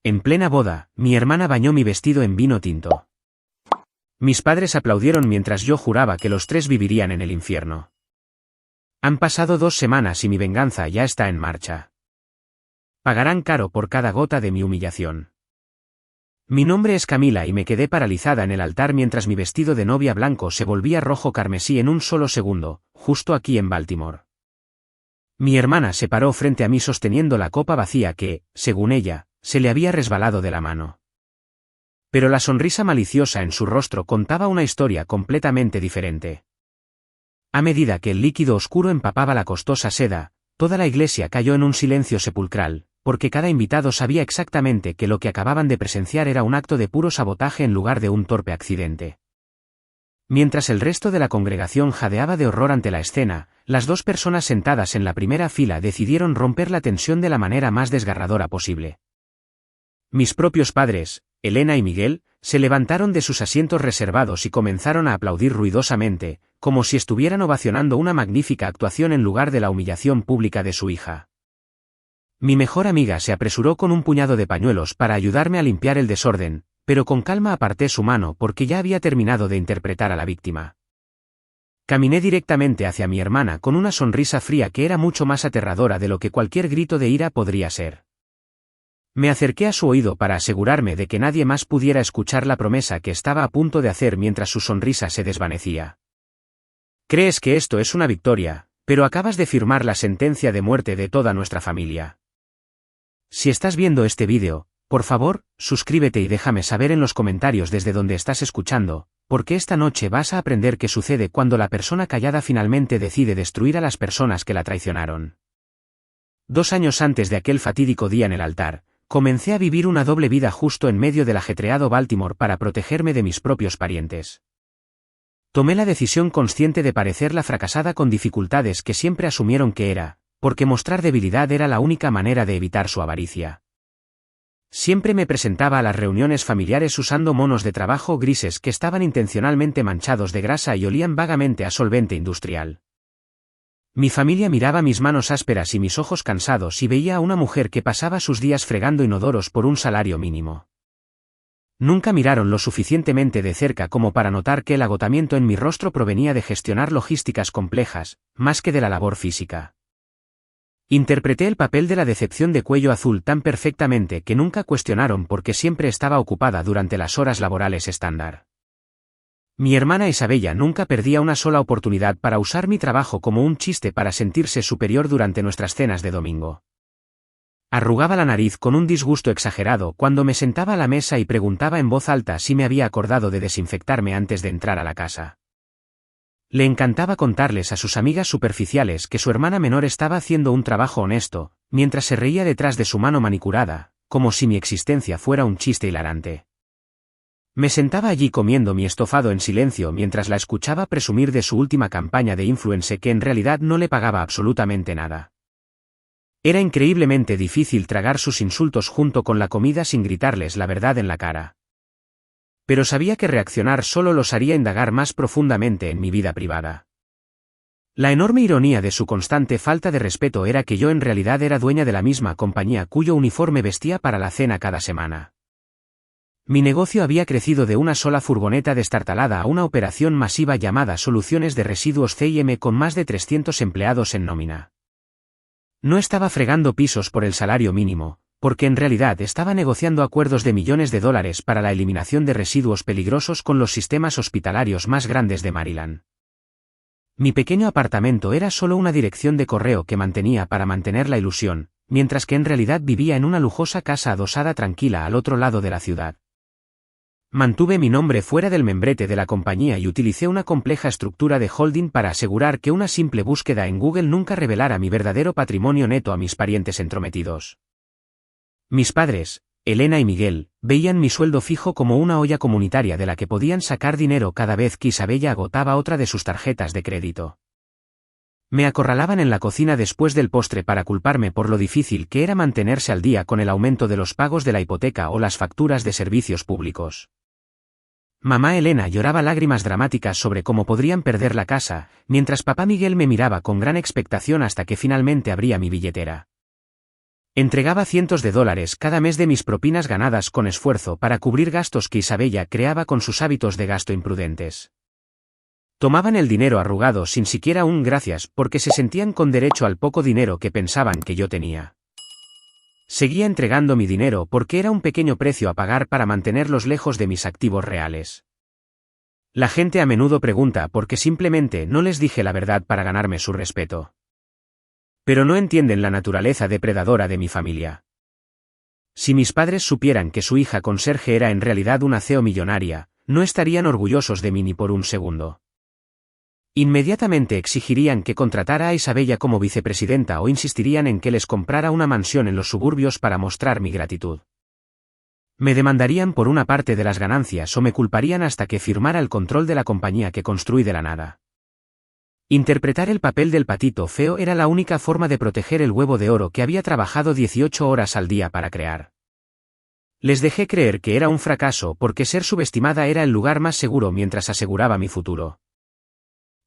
En plena boda, mi hermana bañó mi vestido en vino tinto. Mis padres aplaudieron mientras yo juraba que los tres vivirían en el infierno. Han pasado 2 semanas y mi venganza ya está en marcha. Pagarán caro por cada gota de mi humillación. Mi nombre es Camila y me quedé paralizada en el altar mientras mi vestido de novia blanco se volvía rojo carmesí en un solo segundo, justo aquí en Baltimore. Mi hermana se paró frente a mí sosteniendo la copa vacía que, según ella, se le había resbalado de la mano. Pero la sonrisa maliciosa en su rostro contaba una historia completamente diferente. A medida que el líquido oscuro empapaba la costosa seda, toda la iglesia cayó en un silencio sepulcral, porque cada invitado sabía exactamente que lo que acababan de presenciar era un acto de puro sabotaje en lugar de un torpe accidente. Mientras el resto de la congregación jadeaba de horror ante la escena, las 2 personas sentadas en la primera fila decidieron romper la tensión de la manera más desgarradora posible. Mis propios padres, Elena y Miguel, se levantaron de sus asientos reservados y comenzaron a aplaudir ruidosamente, como si estuvieran ovacionando una magnífica actuación en lugar de la humillación pública de su hija. Mi mejor amiga se apresuró con un puñado de pañuelos para ayudarme a limpiar el desorden, pero con calma aparté su mano porque ya había terminado de interpretar a la víctima. Caminé directamente hacia mi hermana con una sonrisa fría que era mucho más aterradora de lo que cualquier grito de ira podría ser. Me acerqué a su oído para asegurarme de que nadie más pudiera escuchar la promesa que estaba a punto de hacer mientras su sonrisa se desvanecía. Crees que esto es una victoria, pero acabas de firmar la sentencia de muerte de toda nuestra familia. Si estás viendo este vídeo, por favor, suscríbete y déjame saber en los comentarios desde donde estás escuchando, porque esta noche vas a aprender qué sucede cuando la persona callada finalmente decide destruir a las personas que la traicionaron. 2 años antes de aquel fatídico día en el altar, comencé a vivir una doble vida justo en medio del ajetreado Baltimore para protegerme de mis propios parientes. Tomé la decisión consciente de parecer la fracasada con dificultades que siempre asumieron que era, porque mostrar debilidad era la única manera de evitar su avaricia. Siempre me presentaba a las reuniones familiares usando monos de trabajo grises que estaban intencionalmente manchados de grasa y olían vagamente a solvente industrial. Mi familia miraba mis manos ásperas y mis ojos cansados y veía a una mujer que pasaba sus días fregando inodoros por un salario mínimo. Nunca miraron lo suficientemente de cerca como para notar que el agotamiento en mi rostro provenía de gestionar logísticas complejas, más que de la labor física. Interpreté el papel de la decepción de cuello azul tan perfectamente que nunca cuestionaron por qué siempre estaba ocupada durante las horas laborales estándar. Mi hermana Isabella nunca perdía una sola oportunidad para usar mi trabajo como un chiste para sentirse superior durante nuestras cenas de domingo. Arrugaba la nariz con un disgusto exagerado cuando me sentaba a la mesa y preguntaba en voz alta si me había acordado de desinfectarme antes de entrar a la casa. Le encantaba contarles a sus amigas superficiales que su hermana menor estaba haciendo un trabajo honesto, mientras se reía detrás de su mano manicurada, como si mi existencia fuera un chiste hilarante. Me sentaba allí comiendo mi estofado en silencio mientras la escuchaba presumir de su última campaña de influencer que en realidad no le pagaba absolutamente nada. Era increíblemente difícil tragar sus insultos junto con la comida sin gritarles la verdad en la cara. Pero sabía que reaccionar solo los haría indagar más profundamente en mi vida privada. La enorme ironía de su constante falta de respeto era que yo en realidad era dueña de la misma compañía cuyo uniforme vestía para la cena cada semana. Mi negocio había crecido de una sola furgoneta destartalada a una operación masiva llamada Soluciones de Residuos C&M con más de 300 empleados en nómina. No estaba fregando pisos por el salario mínimo, porque en realidad estaba negociando acuerdos de millones de dólares para la eliminación de residuos peligrosos con los sistemas hospitalarios más grandes de Maryland. Mi pequeño apartamento era solo una dirección de correo que mantenía para mantener la ilusión, mientras que en realidad vivía en una lujosa casa adosada tranquila al otro lado de la ciudad. Mantuve mi nombre fuera del membrete de la compañía y utilicé una compleja estructura de holding para asegurar que una simple búsqueda en Google nunca revelara mi verdadero patrimonio neto a mis parientes entrometidos. Mis padres, Elena y Miguel, veían mi sueldo fijo como una olla comunitaria de la que podían sacar dinero cada vez que Isabella agotaba otra de sus tarjetas de crédito. Me acorralaban en la cocina después del postre para culparme por lo difícil que era mantenerse al día con el aumento de los pagos de la hipoteca o las facturas de servicios públicos. Mamá Elena lloraba lágrimas dramáticas sobre cómo podrían perder la casa, mientras papá Miguel me miraba con gran expectación hasta que finalmente abría mi billetera. Entregaba cientos de dólares cada mes de mis propinas ganadas con esfuerzo para cubrir gastos que Isabella creaba con sus hábitos de gasto imprudentes. Tomaban el dinero arrugado sin siquiera un gracias porque se sentían con derecho al poco dinero que pensaban que yo tenía. Seguía entregando mi dinero porque era un pequeño precio a pagar para mantenerlos lejos de mis activos reales. La gente a menudo pregunta por qué simplemente no les dije la verdad para ganarme su respeto. Pero no entienden la naturaleza depredadora de mi familia. Si mis padres supieran que su hija conserje era en realidad una CEO millonaria, no estarían orgullosos de mí ni por un segundo. Inmediatamente exigirían que contratara a Isabella como vicepresidenta o insistirían en que les comprara una mansión en los suburbios para mostrar mi gratitud. Me demandarían por una parte de las ganancias o me culparían hasta que firmara el control de la compañía que construí de la nada. Interpretar el papel del patito feo era la única forma de proteger el huevo de oro que había trabajado 18 horas al día para crear. Les dejé creer que era un fracaso porque ser subestimada era el lugar más seguro mientras aseguraba mi futuro.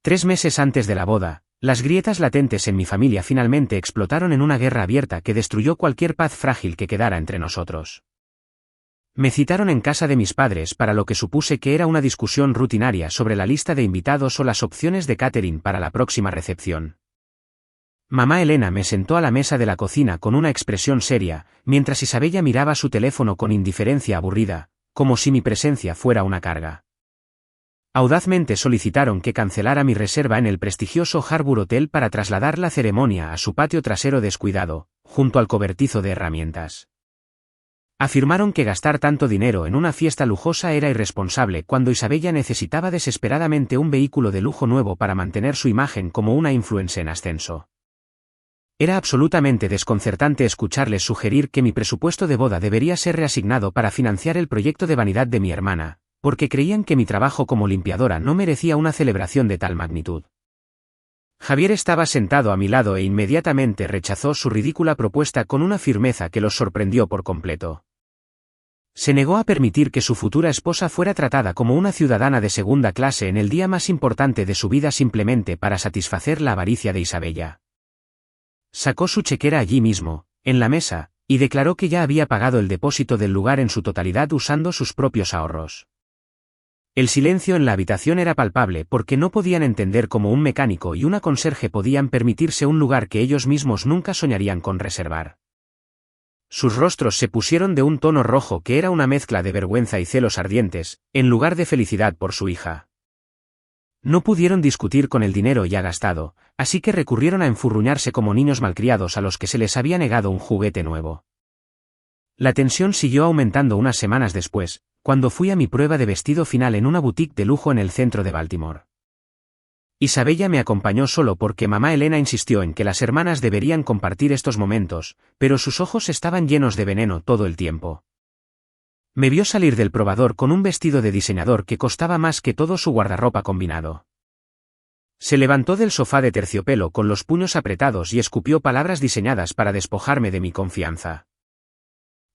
3 meses antes de la boda, las grietas latentes en mi familia finalmente explotaron en una guerra abierta que destruyó cualquier paz frágil que quedara entre nosotros. Me citaron en casa de mis padres para lo que supuse que era una discusión rutinaria sobre la lista de invitados o las opciones de catering para la próxima recepción. Mamá Elena me sentó a la mesa de la cocina con una expresión seria, mientras Isabella miraba su teléfono con indiferencia aburrida, como si mi presencia fuera una carga. Audazmente solicitaron que cancelara mi reserva en el prestigioso Harbour Hotel para trasladar la ceremonia a su patio trasero descuidado, junto al cobertizo de herramientas. Afirmaron que gastar tanto dinero en una fiesta lujosa era irresponsable cuando Isabella necesitaba desesperadamente un vehículo de lujo nuevo para mantener su imagen como una influencer en ascenso. Era absolutamente desconcertante escucharles sugerir que mi presupuesto de boda debería ser reasignado para financiar el proyecto de vanidad de mi hermana, porque creían que mi trabajo como limpiadora no merecía una celebración de tal magnitud. Javier estaba sentado a mi lado e inmediatamente rechazó su ridícula propuesta con una firmeza que los sorprendió por completo. Se negó a permitir que su futura esposa fuera tratada como una ciudadana de segunda clase en el día más importante de su vida simplemente para satisfacer la avaricia de Isabella. Sacó su chequera allí mismo, en la mesa, y declaró que ya había pagado el depósito del lugar en su totalidad usando sus propios ahorros. El silencio en la habitación era palpable porque no podían entender cómo un mecánico y una conserje podían permitirse un lugar que ellos mismos nunca soñarían con reservar. Sus rostros se pusieron de un tono rojo que era una mezcla de vergüenza y celos ardientes, en lugar de felicidad por su hija. No pudieron discutir con el dinero ya gastado, así que recurrieron a enfurruñarse como niños malcriados a los que se les había negado un juguete nuevo. La tensión siguió aumentando unas semanas después, cuando fui a mi prueba de vestido final en una boutique de lujo en el centro de Baltimore. Isabella me acompañó solo porque mamá Elena insistió en que las hermanas deberían compartir estos momentos, pero sus ojos estaban llenos de veneno todo el tiempo. Me vio salir del probador con un vestido de diseñador que costaba más que todo su guardarropa combinado. Se levantó del sofá de terciopelo con los puños apretados y escupió palabras diseñadas para despojarme de mi confianza.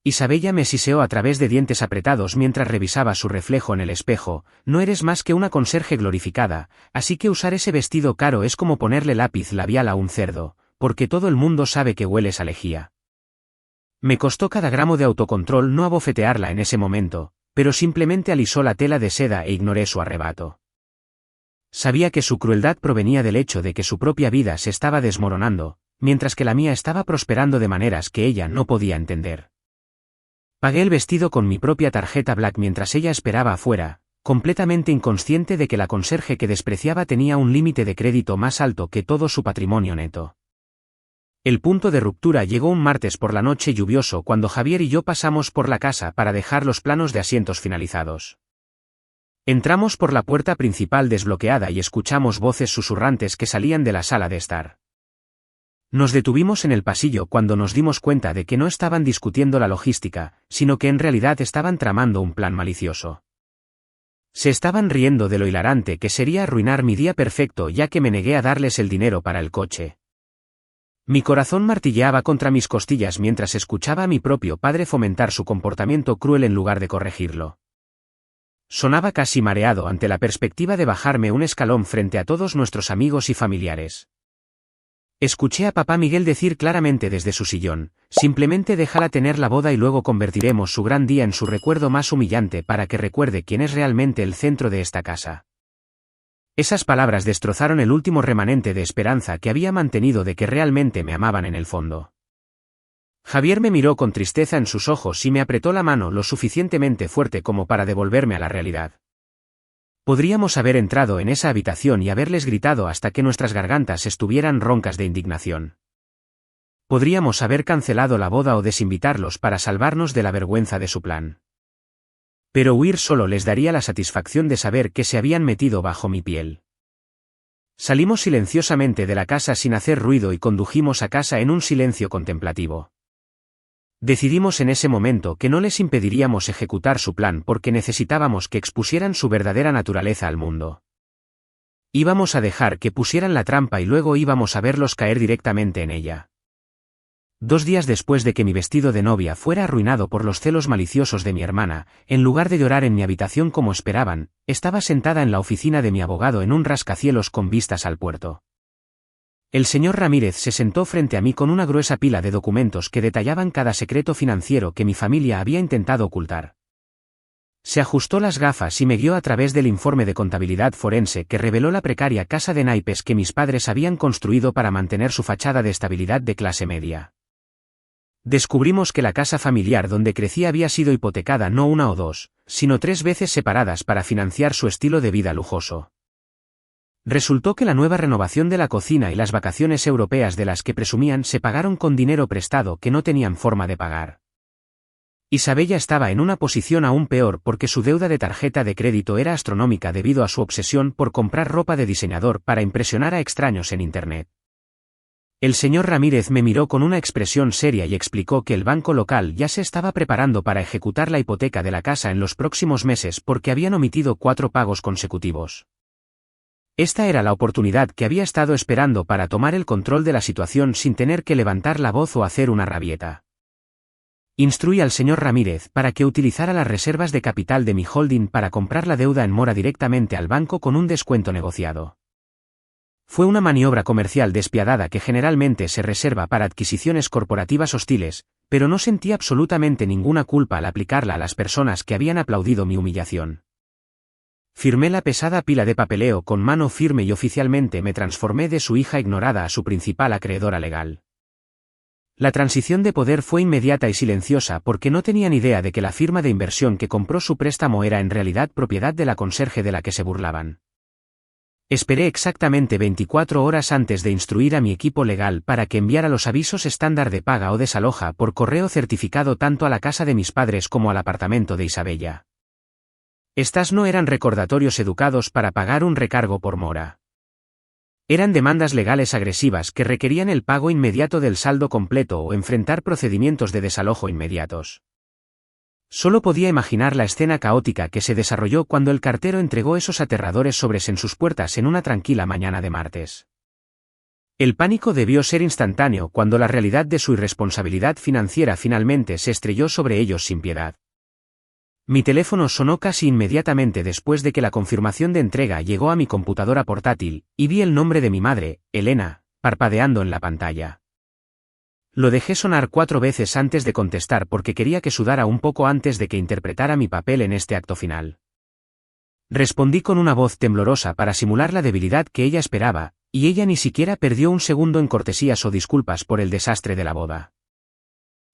Isabella me siseó a través de dientes apretados mientras revisaba su reflejo en el espejo. No eres más que una conserje glorificada, así que usar ese vestido caro es como ponerle lápiz labial a un cerdo, porque todo el mundo sabe que hueles a lejía. Me costó cada gramo de autocontrol no abofetearla en ese momento, pero simplemente alisó la tela de seda e ignoré su arrebato. Sabía que su crueldad provenía del hecho de que su propia vida se estaba desmoronando, mientras que la mía estaba prosperando de maneras que ella no podía entender. Pagué el vestido con mi propia tarjeta Black mientras ella esperaba afuera, completamente inconsciente de que la conserje que despreciaba tenía un límite de crédito más alto que todo su patrimonio neto. El punto de ruptura llegó un martes por la noche lluvioso cuando Javier y yo pasamos por la casa para dejar los planos de asientos finalizados. Entramos por la puerta principal desbloqueada y escuchamos voces susurrantes que salían de la sala de estar. Nos detuvimos en el pasillo cuando nos dimos cuenta de que no estaban discutiendo la logística, sino que en realidad estaban tramando un plan malicioso. Se estaban riendo de lo hilarante que sería arruinar mi día perfecto ya que me negué a darles el dinero para el coche. Mi corazón martilleaba contra mis costillas mientras escuchaba a mi propio padre fomentar su comportamiento cruel en lugar de corregirlo. Sonaba casi mareado ante la perspectiva de bajarme un escalón frente a todos nuestros amigos y familiares. Escuché a papá Miguel decir claramente desde su sillón, simplemente déjala tener la boda y luego convertiremos su gran día en su recuerdo más humillante para que recuerde quién es realmente el centro de esta casa. Esas palabras destrozaron el último remanente de esperanza que había mantenido de que realmente me amaban en el fondo. Javier me miró con tristeza en sus ojos y me apretó la mano lo suficientemente fuerte como para devolverme a la realidad. Podríamos haber entrado en esa habitación y haberles gritado hasta que nuestras gargantas estuvieran roncas de indignación. Podríamos haber cancelado la boda o desinvitarlos para salvarnos de la vergüenza de su plan. Pero huir solo les daría la satisfacción de saber que se habían metido bajo mi piel. Salimos silenciosamente de la casa sin hacer ruido y condujimos a casa en un silencio contemplativo. Decidimos en ese momento que no les impediríamos ejecutar su plan porque necesitábamos que expusieran su verdadera naturaleza al mundo. Íbamos a dejar que pusieran la trampa y luego íbamos a verlos caer directamente en ella. 2 días después de que mi vestido de novia fuera arruinado por los celos maliciosos de mi hermana, en lugar de llorar en mi habitación como esperaban, estaba sentada en la oficina de mi abogado en un rascacielos con vistas al puerto. El señor Ramírez se sentó frente a mí con una gruesa pila de documentos que detallaban cada secreto financiero que mi familia había intentado ocultar. Se ajustó las gafas y me guió a través del informe de contabilidad forense que reveló la precaria casa de naipes que mis padres habían construido para mantener su fachada de estabilidad de clase media. Descubrimos que la casa familiar donde crecí había sido hipotecada no 1 o 2, sino 3 veces separadas para financiar su estilo de vida lujoso. Resultó que la nueva renovación de la cocina y las vacaciones europeas de las que presumían se pagaron con dinero prestado que no tenían forma de pagar. Isabella estaba en una posición aún peor porque su deuda de tarjeta de crédito era astronómica debido a su obsesión por comprar ropa de diseñador para impresionar a extraños en Internet. El señor Ramírez me miró con una expresión seria y explicó que el banco local ya se estaba preparando para ejecutar la hipoteca de la casa en los próximos meses porque habían omitido 4 pagos consecutivos. Esta era la oportunidad que había estado esperando para tomar el control de la situación sin tener que levantar la voz o hacer una rabieta. Instruí al señor Ramírez para que utilizara las reservas de capital de mi holding para comprar la deuda en mora directamente al banco con un descuento negociado. Fue una maniobra comercial despiadada que generalmente se reserva para adquisiciones corporativas hostiles, pero no sentí absolutamente ninguna culpa al aplicarla a las personas que habían aplaudido mi humillación. Firmé la pesada pila de papeleo con mano firme y oficialmente me transformé de su hija ignorada a su principal acreedora legal. La transición de poder fue inmediata y silenciosa porque no tenían idea de que la firma de inversión que compró su préstamo era en realidad propiedad de la conserje de la que se burlaban. Esperé exactamente 24 horas antes de instruir a mi equipo legal para que enviara los avisos estándar de paga o desaloja por correo certificado tanto a la casa de mis padres como al apartamento de Isabella. Estas no eran recordatorios educados para pagar un recargo por mora. Eran demandas legales agresivas que requerían el pago inmediato del saldo completo o enfrentar procedimientos de desalojo inmediatos. Solo podía imaginar la escena caótica que se desarrolló cuando el cartero entregó esos aterradores sobres en sus puertas en una tranquila mañana de martes. El pánico debió ser instantáneo cuando la realidad de su irresponsabilidad financiera finalmente se estrelló sobre ellos sin piedad. Mi teléfono sonó casi inmediatamente después de que la confirmación de entrega llegó a mi computadora portátil, y vi el nombre de mi madre, Elena, parpadeando en la pantalla. Lo dejé sonar 4 veces antes de contestar porque quería que sudara un poco antes de que interpretara mi papel en este acto final. Respondí con una voz temblorosa para simular la debilidad que ella esperaba, y ella ni siquiera perdió un segundo en cortesías o disculpas por el desastre de la boda.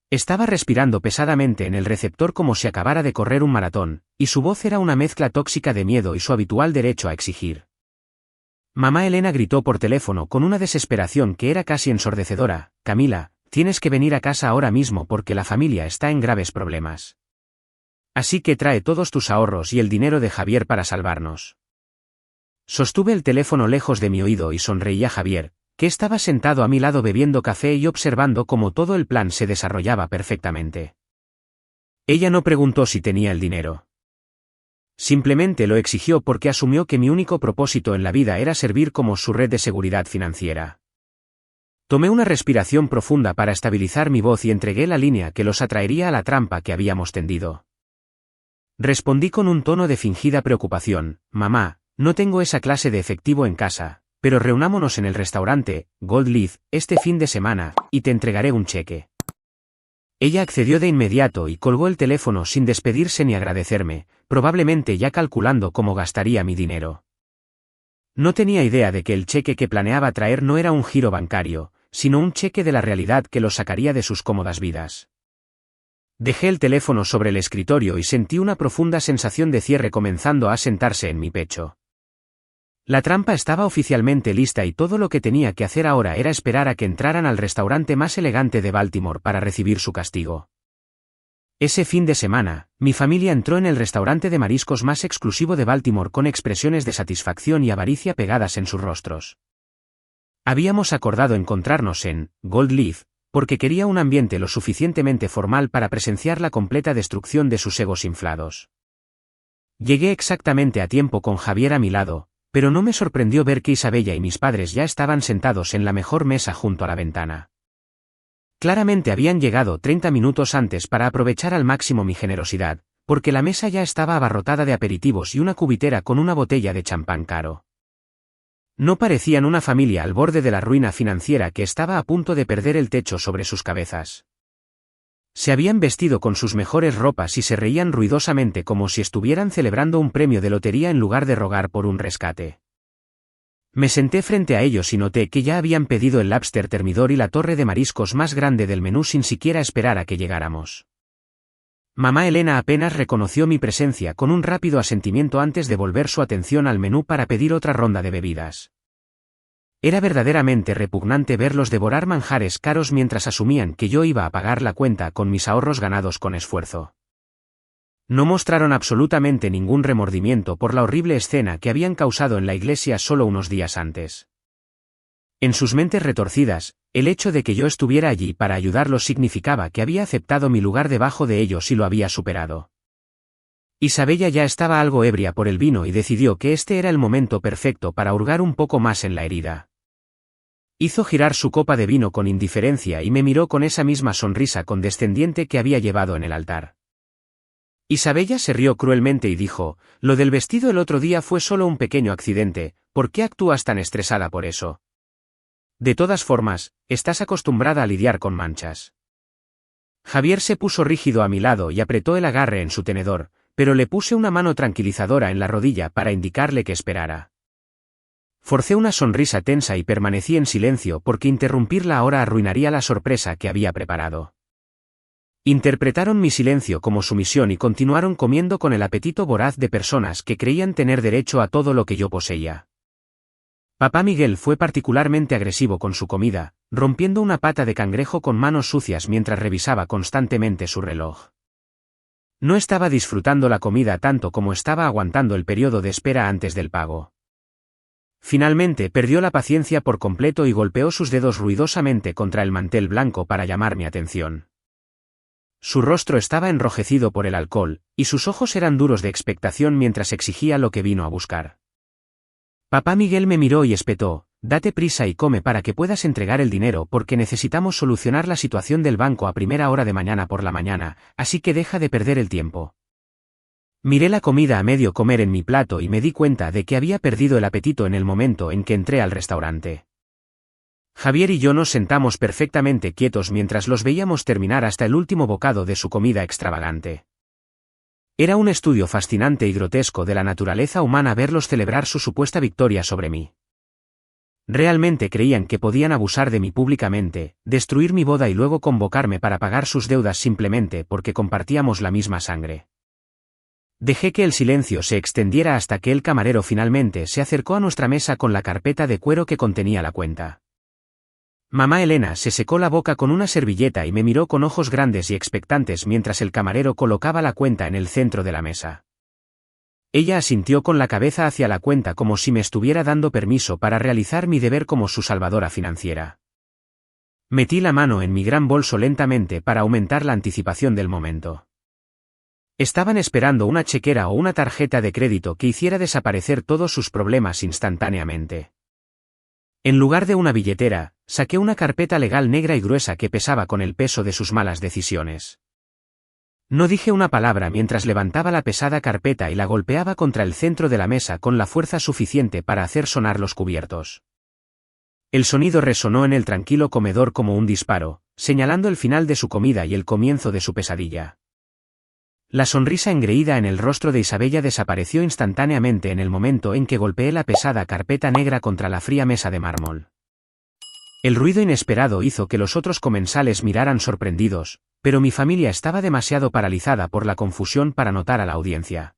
Estaba respirando pesadamente en el receptor como si acabara de correr un maratón, y su voz era una mezcla tóxica de miedo y su habitual derecho a exigir. Mamá Elena gritó por teléfono con una desesperación que era casi ensordecedora: Camila, tienes que venir a casa ahora mismo porque la familia está en graves problemas. Así que trae todos tus ahorros y el dinero de Javier para salvarnos. Sostuve el teléfono lejos de mi oído y sonreí a Javier, que estaba sentado a mi lado bebiendo café y observando cómo todo el plan se desarrollaba perfectamente. Ella no preguntó si tenía el dinero. Simplemente lo exigió porque asumió que mi único propósito en la vida era servir como su red de seguridad financiera. Tomé una respiración profunda para estabilizar mi voz y entregué la línea que los atraería a la trampa que habíamos tendido. Respondí con un tono de fingida preocupación: mamá, no tengo esa clase de efectivo en casa, pero reunámonos en el restaurante, Gold Leaf, este fin de semana, y te entregaré un cheque. Ella accedió de inmediato y colgó el teléfono sin despedirse ni agradecerme, probablemente ya calculando cómo gastaría mi dinero. No tenía idea de que el cheque que planeaba traer no era un giro bancario, sino un cheque de la realidad que los sacaría de sus cómodas vidas. Dejé el teléfono sobre el escritorio y sentí una profunda sensación de cierre comenzando a asentarse en mi pecho. La trampa estaba oficialmente lista y todo lo que tenía que hacer ahora era esperar a que entraran al restaurante más elegante de Baltimore para recibir su castigo. Ese fin de semana, mi familia entró en el restaurante de mariscos más exclusivo de Baltimore con expresiones de satisfacción y avaricia pegadas en sus rostros. Habíamos acordado encontrarnos en Gold Leaf, porque quería un ambiente lo suficientemente formal para presenciar la completa destrucción de sus egos inflados. Llegué exactamente a tiempo con Javier a mi lado, pero no me sorprendió ver que Isabella y mis padres ya estaban sentados en la mejor mesa junto a la ventana. Claramente habían llegado 30 minutos antes para aprovechar al máximo mi generosidad, porque la mesa ya estaba abarrotada de aperitivos y una cubitera con una botella de champán caro. No parecían una familia al borde de la ruina financiera que estaba a punto de perder el techo sobre sus cabezas. Se habían vestido con sus mejores ropas y se reían ruidosamente como si estuvieran celebrando un premio de lotería en lugar de rogar por un rescate. Me senté frente a ellos y noté que ya habían pedido el lobster termidor y la torre de mariscos más grande del menú sin siquiera esperar a que llegáramos. Mamá Elena apenas reconoció mi presencia con un rápido asentimiento antes de volver su atención al menú para pedir otra ronda de bebidas. Era verdaderamente repugnante verlos devorar manjares caros mientras asumían que yo iba a pagar la cuenta con mis ahorros ganados con esfuerzo. No mostraron absolutamente ningún remordimiento por la horrible escena que habían causado en la iglesia solo unos días antes. En sus mentes retorcidas, el hecho de que yo estuviera allí para ayudarlos significaba que había aceptado mi lugar debajo de ellos y lo había superado. Isabella ya estaba algo ebria por el vino y decidió que este era el momento perfecto para hurgar un poco más en la herida. Hizo girar su copa de vino con indiferencia y me miró con esa misma sonrisa condescendiente que había llevado en el altar. Isabella se rió cruelmente y dijo: «Lo del vestido el otro día fue solo un pequeño accidente, ¿por qué actúas tan estresada por eso? De todas formas, estás acostumbrada a lidiar con manchas». Javier se puso rígido a mi lado y apretó el agarre en su tenedor, pero le puse una mano tranquilizadora en la rodilla para indicarle que esperara. Forcé una sonrisa tensa y permanecí en silencio porque interrumpirla ahora arruinaría la sorpresa que había preparado. Interpretaron mi silencio como sumisión y continuaron comiendo con el apetito voraz de personas que creían tener derecho a todo lo que yo poseía. Papá Miguel fue particularmente agresivo con su comida, rompiendo una pata de cangrejo con manos sucias mientras revisaba constantemente su reloj. No estaba disfrutando la comida tanto como estaba aguantando el periodo de espera antes del pago. Finalmente perdió la paciencia por completo y golpeó sus dedos ruidosamente contra el mantel blanco para llamar mi atención. Su rostro estaba enrojecido por el alcohol, y sus ojos eran duros de expectación mientras exigía lo que vino a buscar. Papá Miguel me miró y espetó: «Date prisa y come para que puedas entregar el dinero porque necesitamos solucionar la situación del banco a primera hora de mañana por la mañana, así que deja de perder el tiempo». Miré la comida a medio comer en mi plato y me di cuenta de que había perdido el apetito en el momento en que entré al restaurante. Javier y yo nos sentamos perfectamente quietos mientras los veíamos terminar hasta el último bocado de su comida extravagante. Era un estudio fascinante y grotesco de la naturaleza humana verlos celebrar su supuesta victoria sobre mí. Realmente creían que podían abusar de mí públicamente, destruir mi boda y luego convocarme para pagar sus deudas simplemente porque compartíamos la misma sangre. Dejé que el silencio se extendiera hasta que el camarero finalmente se acercó a nuestra mesa con la carpeta de cuero que contenía la cuenta. Mamá Elena se secó la boca con una servilleta y me miró con ojos grandes y expectantes mientras el camarero colocaba la cuenta en el centro de la mesa. Ella asintió con la cabeza hacia la cuenta como si me estuviera dando permiso para realizar mi deber como su salvadora financiera. Metí la mano en mi gran bolso lentamente para aumentar la anticipación del momento. Estaban esperando una chequera o una tarjeta de crédito que hiciera desaparecer todos sus problemas instantáneamente. En lugar de una billetera, saqué una carpeta legal negra y gruesa que pesaba con el peso de sus malas decisiones. No dije una palabra mientras levantaba la pesada carpeta y la golpeaba contra el centro de la mesa con la fuerza suficiente para hacer sonar los cubiertos. El sonido resonó en el tranquilo comedor como un disparo, señalando el final de su comida y el comienzo de su pesadilla. La sonrisa engreída en el rostro de Isabella desapareció instantáneamente en el momento en que golpeé la pesada carpeta negra contra la fría mesa de mármol. El ruido inesperado hizo que los otros comensales miraran sorprendidos, pero mi familia estaba demasiado paralizada por la confusión para notar a la audiencia.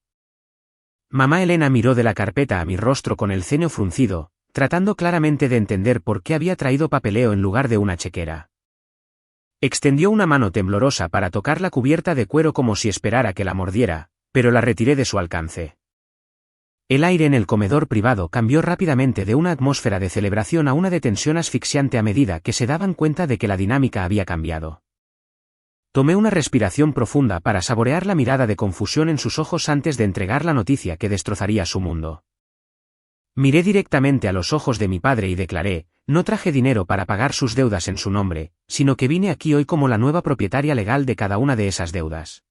Mamá Elena miró de la carpeta a mi rostro con el ceño fruncido, tratando claramente de entender por qué había traído papeleo en lugar de una chequera. Extendió una mano temblorosa para tocar la cubierta de cuero como si esperara que la mordiera, pero la retiré de su alcance. El aire en el comedor privado cambió rápidamente de una atmósfera de celebración a una de tensión asfixiante a medida que se daban cuenta de que la dinámica había cambiado. Tomé una respiración profunda para saborear la mirada de confusión en sus ojos antes de entregar la noticia que destrozaría su mundo. Miré directamente a los ojos de mi padre y declaré: no traje dinero para pagar sus deudas en su nombre, sino que vine aquí hoy como la nueva propietaria legal de cada una de esas deudas.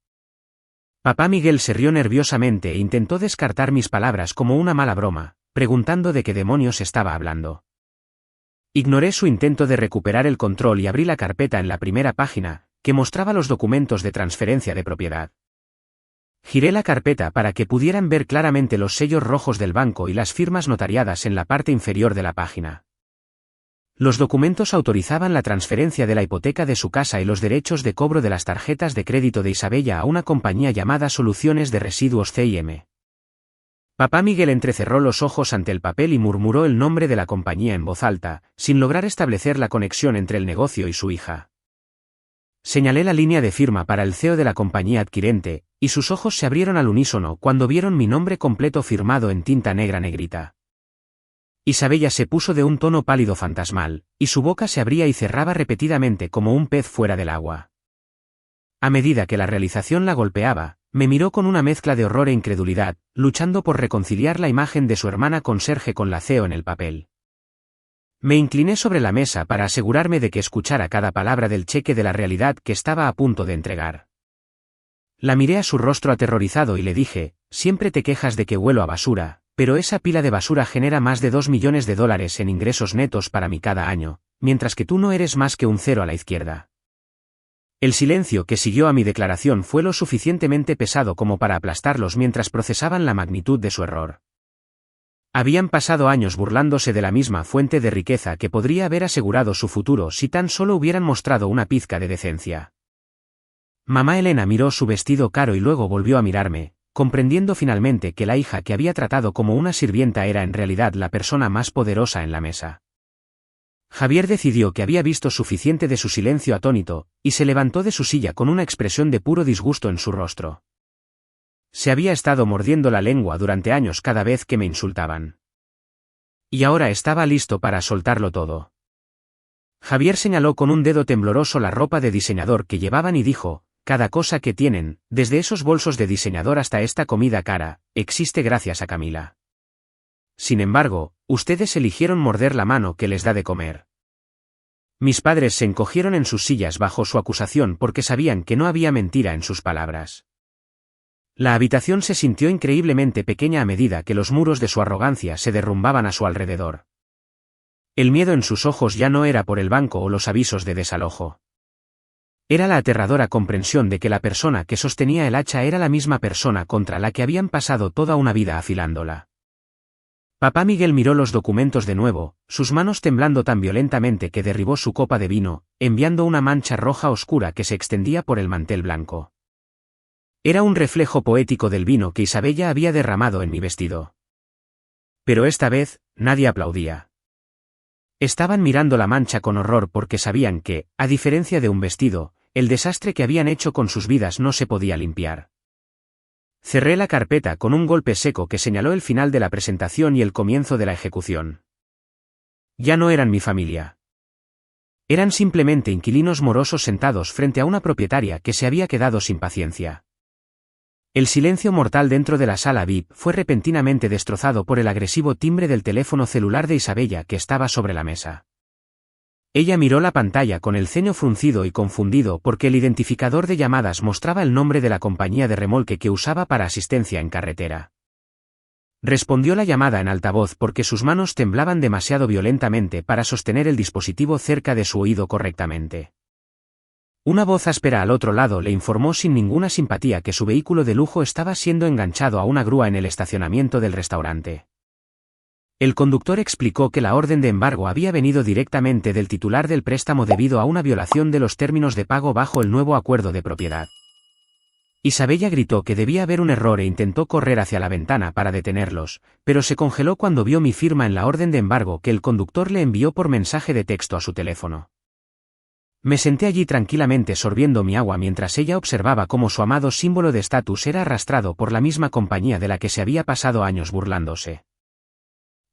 Papá Miguel se rió nerviosamente e intentó descartar mis palabras como una mala broma, preguntando de qué demonios estaba hablando. Ignoré su intento de recuperar el control y abrí la carpeta en la primera página, que mostraba los documentos de transferencia de propiedad. Giré la carpeta para que pudieran ver claramente los sellos rojos del banco y las firmas notariadas en la parte inferior de la página. Los documentos autorizaban la transferencia de la hipoteca de su casa y los derechos de cobro de las tarjetas de crédito de Isabella a una compañía llamada Soluciones de Residuos C&M. Papá Miguel entrecerró los ojos ante el papel y murmuró el nombre de la compañía en voz alta, sin lograr establecer la conexión entre el negocio y su hija. Señalé la línea de firma para el CEO de la compañía adquirente, y sus ojos se abrieron al unísono cuando vieron mi nombre completo firmado en tinta negra negrita. Isabella se puso de un tono pálido fantasmal, y su boca se abría y cerraba repetidamente como un pez fuera del agua. A medida que la realización la golpeaba, me miró con una mezcla de horror e incredulidad, luchando por reconciliar la imagen de su hermana conserje con la CEO en el papel. Me incliné sobre la mesa para asegurarme de que escuchara cada palabra del cheque de la realidad que estaba a punto de entregar. La miré a su rostro aterrorizado y le dije: siempre te quejas de que huelo a basura, pero esa pila de basura genera más de $2 millones en ingresos netos para mí cada año, mientras que tú no eres más que un cero a la izquierda. El silencio que siguió a mi declaración fue lo suficientemente pesado como para aplastarlos mientras procesaban la magnitud de su error. Habían pasado años burlándose de la misma fuente de riqueza que podría haber asegurado su futuro si tan solo hubieran mostrado una pizca de decencia. Mamá Elena miró su vestido caro y luego volvió a mirarme, comprendiendo finalmente que la hija que había tratado como una sirvienta era en realidad la persona más poderosa en la mesa. Javier decidió que había visto suficiente de su silencio atónito, y se levantó de su silla con una expresión de puro disgusto en su rostro. Se había estado mordiendo la lengua durante años cada vez que me insultaban. Y ahora estaba listo para soltarlo todo. Javier señaló con un dedo tembloroso la ropa de diseñador que llevaban y dijo: cada cosa que tienen, desde esos bolsos de diseñador hasta esta comida cara, existe gracias a Camila. Sin embargo, ustedes eligieron morder la mano que les da de comer. Mis padres se encogieron en sus sillas bajo su acusación porque sabían que no había mentira en sus palabras. La habitación se sintió increíblemente pequeña a medida que los muros de su arrogancia se derrumbaban a su alrededor. El miedo en sus ojos ya no era por el banco o los avisos de desalojo. Era la aterradora comprensión de que la persona que sostenía el hacha era la misma persona contra la que habían pasado toda una vida afilándola. Papá Miguel miró los documentos de nuevo, sus manos temblando tan violentamente que derribó su copa de vino, enviando una mancha roja oscura que se extendía por el mantel blanco. Era un reflejo poético del vino que Isabella había derramado en mi vestido. Pero esta vez, nadie aplaudía. Estaban mirando la mancha con horror porque sabían que, a diferencia de un vestido, el desastre que habían hecho con sus vidas no se podía limpiar. Cerré la carpeta con un golpe seco que señaló el final de la presentación y el comienzo de la ejecución. Ya no eran mi familia. Eran simplemente inquilinos morosos sentados frente a una propietaria que se había quedado sin paciencia. El silencio mortal dentro de la sala VIP fue repentinamente destrozado por el agresivo timbre del teléfono celular de Isabella que estaba sobre la mesa. Ella miró la pantalla con el ceño fruncido y confundido porque el identificador de llamadas mostraba el nombre de la compañía de remolque que usaba para asistencia en carretera. Respondió la llamada en altavoz porque sus manos temblaban demasiado violentamente para sostener el dispositivo cerca de su oído correctamente. Una voz áspera al otro lado le informó sin ninguna simpatía que su vehículo de lujo estaba siendo enganchado a una grúa en el estacionamiento del restaurante. El conductor explicó que la orden de embargo había venido directamente del titular del préstamo debido a una violación de los términos de pago bajo el nuevo acuerdo de propiedad. Isabella gritó que debía haber un error e intentó correr hacia la ventana para detenerlos, pero se congeló cuando vio mi firma en la orden de embargo que el conductor le envió por mensaje de texto a su teléfono. Me senté allí tranquilamente sorbiendo mi agua mientras ella observaba cómo su amado símbolo de estatus era arrastrado por la misma compañía de la que se había pasado años burlándose.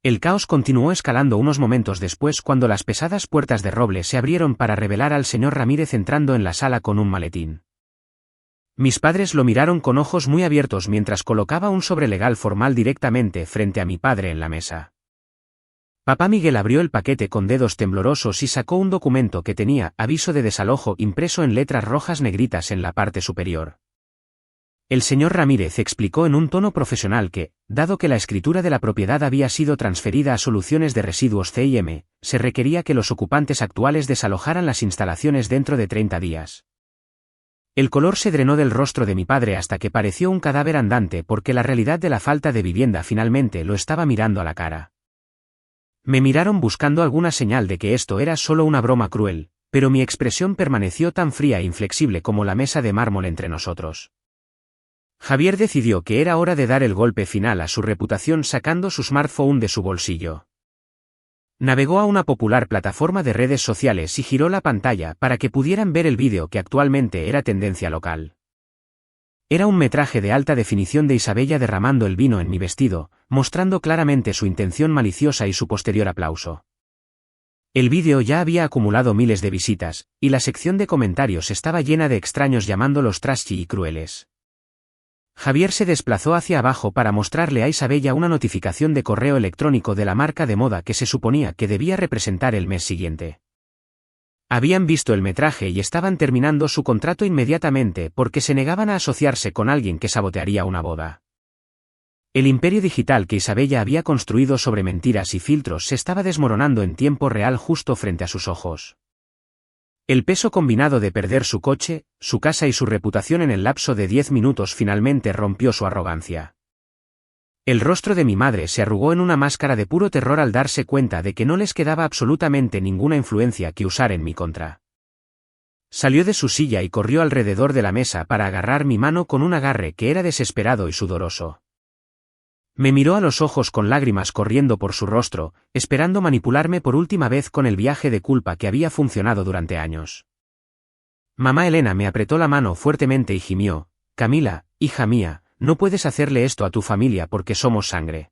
El caos continuó escalando unos momentos después cuando las pesadas puertas de roble se abrieron para revelar al señor Ramírez entrando en la sala con un maletín. Mis padres lo miraron con ojos muy abiertos mientras colocaba un sobre legal formal directamente frente a mi padre en la mesa. Papá Miguel abrió el paquete con dedos temblorosos y sacó un documento que tenía aviso de desalojo impreso en letras rojas negritas en la parte superior. El señor Ramírez explicó en un tono profesional que, dado que la escritura de la propiedad había sido transferida a Soluciones de Residuos C&M, se requería que los ocupantes actuales desalojaran las instalaciones dentro de 30 días. El color se drenó del rostro de mi padre hasta que pareció un cadáver andante porque la realidad de la falta de vivienda finalmente lo estaba mirando a la cara. Me miraron buscando alguna señal de que esto era solo una broma cruel, pero mi expresión permaneció tan fría e inflexible como la mesa de mármol entre nosotros. Javier decidió que era hora de dar el golpe final a su reputación sacando su smartphone de su bolsillo. Navegó a una popular plataforma de redes sociales y giró la pantalla para que pudieran ver el vídeo que actualmente era tendencia local. Era un metraje de alta definición de Isabella derramando el vino en mi vestido, mostrando claramente su intención maliciosa y su posterior aplauso. El vídeo ya había acumulado miles de visitas, y la sección de comentarios estaba llena de extraños llamándolos trashy y crueles. Javier se desplazó hacia abajo para mostrarle a Isabella una notificación de correo electrónico de la marca de moda que se suponía que debía representar el mes siguiente. Habían visto el metraje y estaban terminando su contrato inmediatamente porque se negaban a asociarse con alguien que sabotearía una boda. El imperio digital que Isabella había construido sobre mentiras y filtros se estaba desmoronando en tiempo real justo frente a sus ojos. El peso combinado de perder su coche, su casa y su reputación en el lapso de 10 minutos finalmente rompió su arrogancia. El rostro de mi madre se arrugó en una máscara de puro terror al darse cuenta de que no les quedaba absolutamente ninguna influencia que usar en mi contra. Salió de su silla y corrió alrededor de la mesa para agarrar mi mano con un agarre que era desesperado y sudoroso. Me miró a los ojos con lágrimas corriendo por su rostro, esperando manipularme por última vez con el viaje de culpa que había funcionado durante años. Mamá Elena me apretó la mano fuertemente y gimió: «Camila, hija mía, no puedes hacerle esto a tu familia porque somos sangre.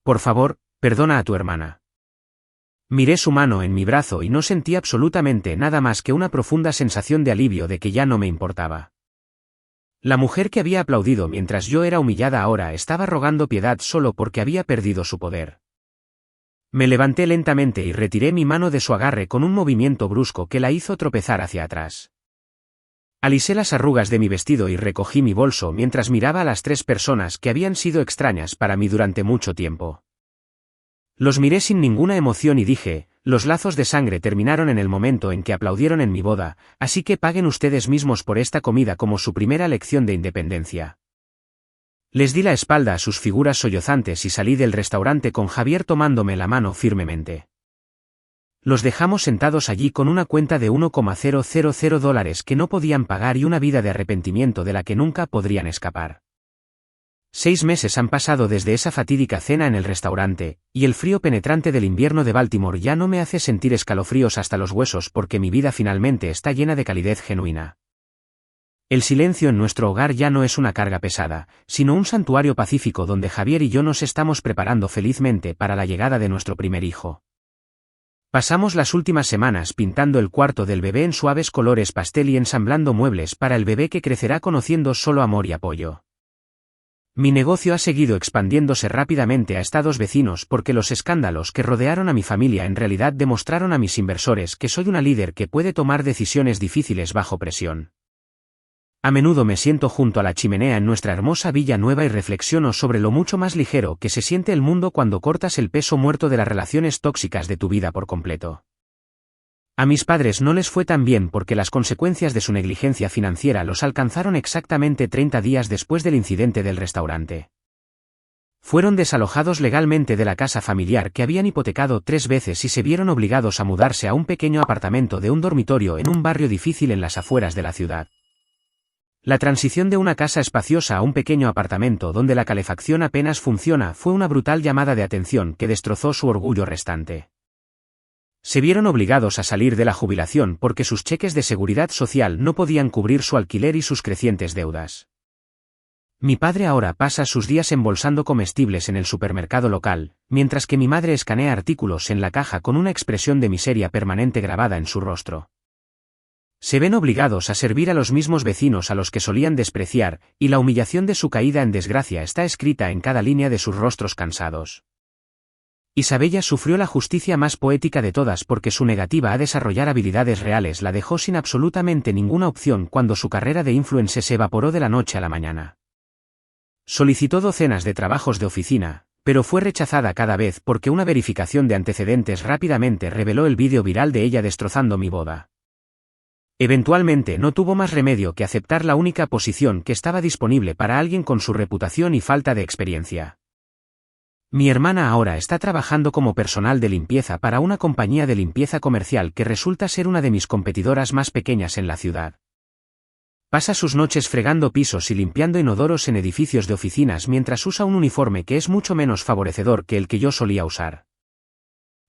Por favor, perdona a tu hermana». Miré su mano en mi brazo y no sentí absolutamente nada más que una profunda sensación de alivio de que ya no me importaba. La mujer que había aplaudido mientras yo era humillada ahora estaba rogando piedad solo porque había perdido su poder. Me levanté lentamente y retiré mi mano de su agarre con un movimiento brusco que la hizo tropezar hacia atrás. Alisé las arrugas de mi vestido y recogí mi bolso mientras miraba a las 3 personas que habían sido extrañas para mí durante mucho tiempo. Los miré sin ninguna emoción y dije: «Los lazos de sangre terminaron en el momento en que aplaudieron en mi boda, así que paguen ustedes mismos por esta comida como su primera lección de independencia». Les di la espalda a sus figuras sollozantes y salí del restaurante con Javier tomándome la mano firmemente. Los dejamos sentados allí con una cuenta de $1,000 que no podían pagar y una vida de arrepentimiento de la que nunca podrían escapar. 6 meses han pasado desde esa fatídica cena en el restaurante, y el frío penetrante del invierno de Baltimore ya no me hace sentir escalofríos hasta los huesos porque mi vida finalmente está llena de calidez genuina. El silencio en nuestro hogar ya no es una carga pesada, sino un santuario pacífico donde Javier y yo nos estamos preparando felizmente para la llegada de nuestro primer hijo. Pasamos las últimas semanas pintando el cuarto del bebé en suaves colores pastel y ensamblando muebles para el bebé que crecerá conociendo solo amor y apoyo. Mi negocio ha seguido expandiéndose rápidamente a estados vecinos porque los escándalos que rodearon a mi familia en realidad demostraron a mis inversores que soy una líder que puede tomar decisiones difíciles bajo presión. A menudo me siento junto a la chimenea en nuestra hermosa villa nueva y reflexiono sobre lo mucho más ligero que se siente el mundo cuando cortas el peso muerto de las relaciones tóxicas de tu vida por completo. A mis padres no les fue tan bien porque las consecuencias de su negligencia financiera los alcanzaron exactamente 30 días después del incidente del restaurante. Fueron desalojados legalmente de la casa familiar que habían hipotecado 3 veces y se vieron obligados a mudarse a un pequeño apartamento de un dormitorio en un barrio difícil en las afueras de la ciudad. La transición de una casa espaciosa a un pequeño apartamento donde la calefacción apenas funciona fue una brutal llamada de atención que destrozó su orgullo restante. Se vieron obligados a salir de la jubilación porque sus cheques de seguridad social no podían cubrir su alquiler y sus crecientes deudas. Mi padre ahora pasa sus días embolsando comestibles en el supermercado local, mientras que mi madre escanea artículos en la caja con una expresión de miseria permanente grabada en su rostro. Se ven obligados a servir a los mismos vecinos a los que solían despreciar, y la humillación de su caída en desgracia está escrita en cada línea de sus rostros cansados. Isabella sufrió la justicia más poética de todas porque su negativa a desarrollar habilidades reales la dejó sin absolutamente ninguna opción cuando su carrera de influencer se evaporó de la noche a la mañana. Solicitó docenas de trabajos de oficina, pero fue rechazada cada vez porque una verificación de antecedentes rápidamente reveló el vídeo viral de ella destrozando mi boda. Eventualmente no tuvo más remedio que aceptar la única posición que estaba disponible para alguien con su reputación y falta de experiencia. Mi hermana ahora está trabajando como personal de limpieza para una compañía de limpieza comercial que resulta ser una de mis competidoras más pequeñas en la ciudad. Pasa sus noches fregando pisos y limpiando inodoros en edificios de oficinas mientras usa un uniforme que es mucho menos favorecedor que el que yo solía usar.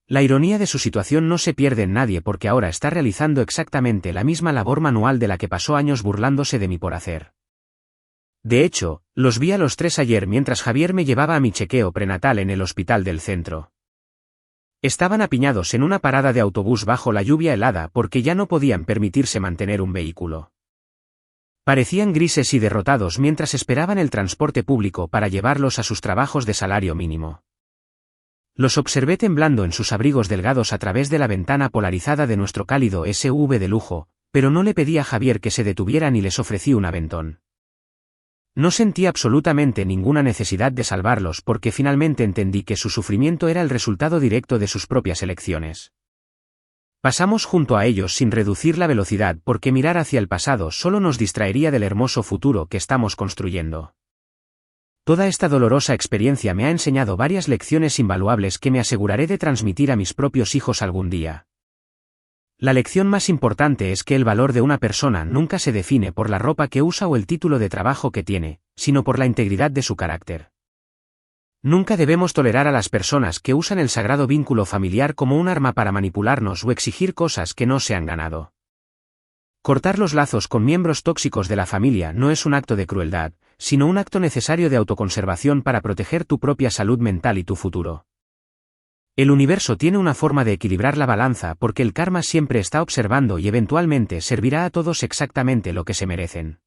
La ironía de su situación no se pierde en nadie porque ahora está realizando exactamente la misma labor manual de la que pasó años burlándose de mí por hacer. De hecho, los vi a los 3 ayer mientras Javier me llevaba a mi chequeo prenatal en el hospital del centro. Estaban apiñados en una parada de autobús bajo la lluvia helada porque ya no podían permitirse mantener un vehículo. Parecían grises y derrotados mientras esperaban el transporte público para llevarlos a sus trabajos de salario mínimo. Los observé temblando en sus abrigos delgados a través de la ventana polarizada de nuestro cálido SUV de lujo, pero no le pedí a Javier que se detuviera ni les ofrecí un aventón. No sentí absolutamente ninguna necesidad de salvarlos porque finalmente entendí que su sufrimiento era el resultado directo de sus propias elecciones. Pasamos junto a ellos sin reducir la velocidad porque mirar hacia el pasado solo nos distraería del hermoso futuro que estamos construyendo. Toda esta dolorosa experiencia me ha enseñado varias lecciones invaluables que me aseguraré de transmitir a mis propios hijos algún día. La lección más importante es que el valor de una persona nunca se define por la ropa que usa o el título de trabajo que tiene, sino por la integridad de su carácter. Nunca debemos tolerar a las personas que usan el sagrado vínculo familiar como un arma para manipularnos o exigir cosas que no se han ganado. Cortar los lazos con miembros tóxicos de la familia no es un acto de crueldad, sino un acto necesario de autoconservación para proteger tu propia salud mental y tu futuro. El universo tiene una forma de equilibrar la balanza porque el karma siempre está observando y eventualmente servirá a todos exactamente lo que se merecen.